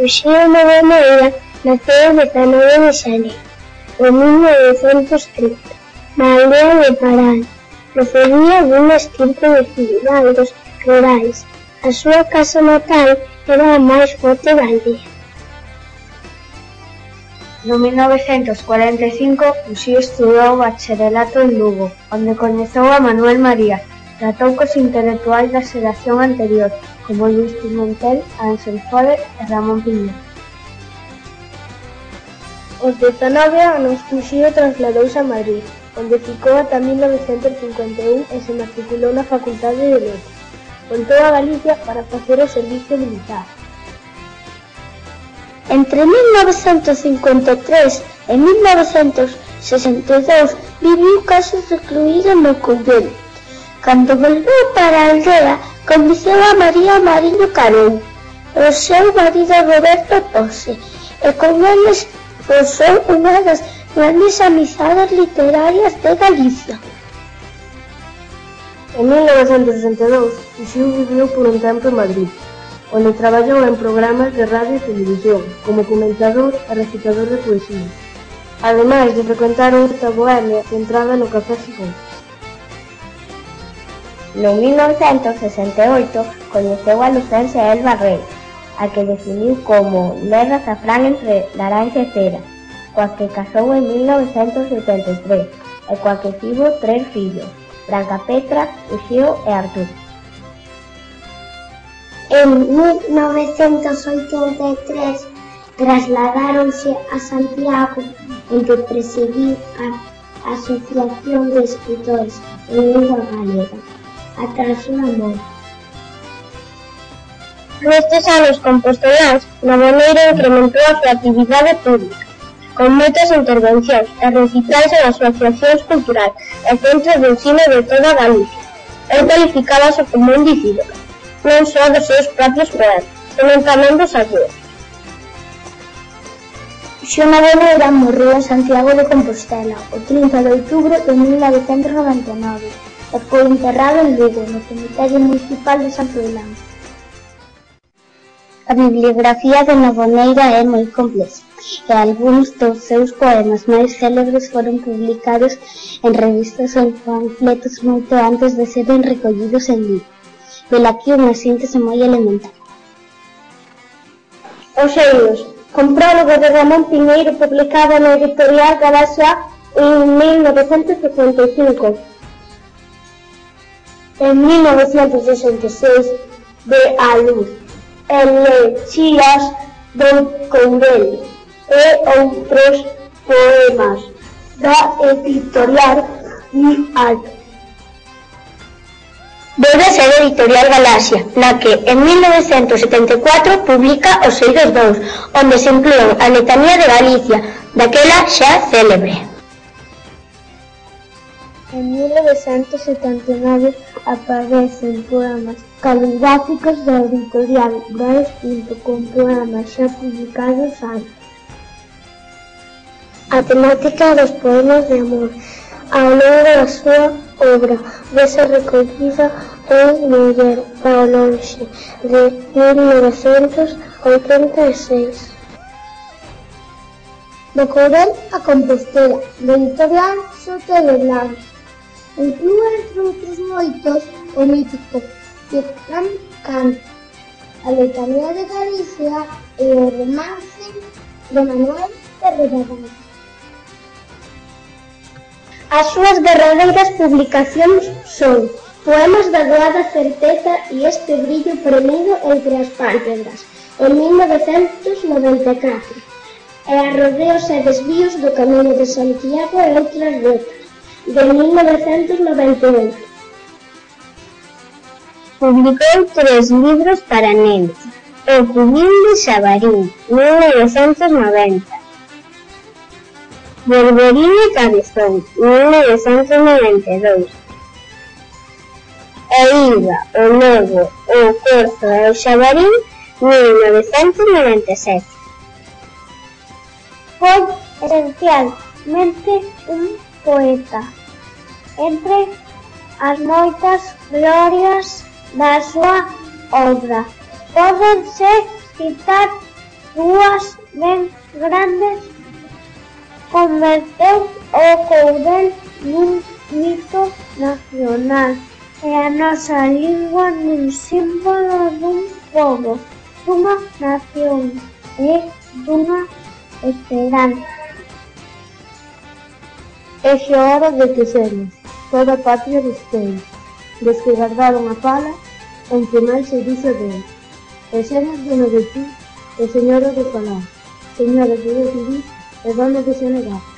Uxío Novoneira naceu o 19 de xaneiro de 1930 na aldea de Parán. Procedía dunha estirpe de fidalgos rurais. A súa casa natal era a máis forte da aldea. No 1945, Uxío estudou o bacharelato en Lugo, onde coñeceu a Manuel María. Tratou cos intelectuais da xeración anterior, como Luis Pimentel, Ángel Fole e Ramón Piñón. Aos 19 anos, Uxío trasladouse a Madrid, onde ficou ata 1951 e se matriculou na Facultade de Letras. Voltou a Galicia para facer o servizo militar. Entre 1953 e 1962 viviu case recluído no convento. Cando volveu para a aldea, coñeceu a María Mariño Carón, o seu marido Roberto Tose, e con eles forxou unha das grandes amizades literarias de Galicia. En 1962, Uxío viviu por un tempo en Madrid, onde traballou en programas de radio e televisión, como comentador e recitador de poesía, ademais de frecuentar unha bohemia centrada no café Xigón. No 1968 coñeceu a lucense Elba Rey, a que definiu como negra azafrán entre laranxa e cera, coa que casou en 1973 e coa que tivo 3 fillos, Branca Petra, Uxío e Artur. En 1983 trasladáronse a Santiago, en que presidiu a Asociación de Escritores en Lingua Galega, ata a súa morte. Nestes anos composteláns, Novoneira incrementou a creatividade pública, con moitas intervencións e recitais en asociacións culturais e centros de ensino de toda Galicia. El cualificábase como un discípulo, non só dos seus propios poemas, senón tamén dos aldeos. Uxío Novoneira morreu en Santiago de Compostela o 30 de outubro de 1999 e foi enterrado en Lugo, no cemiterio municipal de San Froilán. A bibliografía de Novoneira é moi complexa e algúns dos seus poemas máis célebres foron publicados en revistas ou panfletos moito antes de serem recollidos en libro. Velaquí unha síntese moi elemental. Os eidos, con prólogo de Ramón Piñeiro, publicado na editorial Galaxia en 1965. En 1966, de a luz Elexías do Courel e outros poemas da editorial Alto. Debe ser a editorial Galaxia, na que en 1974 publica Os Eidos 2, onde se inclúen a letanía de Galicia, daquela xa célebre. En 1979 aparecen poemas caligráficos da editorial Brais, con poemas xa publicados antes. A temática dos poemas de amor ao longo da súa obra vese recollida en Muller ao lonxe, de 1986. Do Courel a Compostela, da editorial Sotelo Blanco. Inclúe, entre outros moitos, o mítico Fernán Canto, a letanía de Galicia e o romance de Manuel de Ribadavia. As súas derradeiras publicacións son Poemas da doada certeza e Este brillo premido entre as pálpebras, en 1994, e A rodeos e desvíos do Camiño de Santiago e outras rutas, de 1998. Publicou 3 libros para nenos, O Cubín de Xabarín, 1990, Berberín e Cabezón, 1992, e Ilva, o Lobo, o Corzo e o Xabarín, 1997. Foi esencialmente un poeta, entre as moitas glorias da súa obra. Pódense citar rúas ben grandes, converteu o Courel nun mito nacional e a nosa lingua nun símbolo dun pobo, dunha nación e dunha esperanza. É xa hora de que seres toda a patria dos teus, des que guardaron a fala en que máis se dixo Deus. E seres dona de ti, e señora de falar, señora de decidir, e dona de xenerar.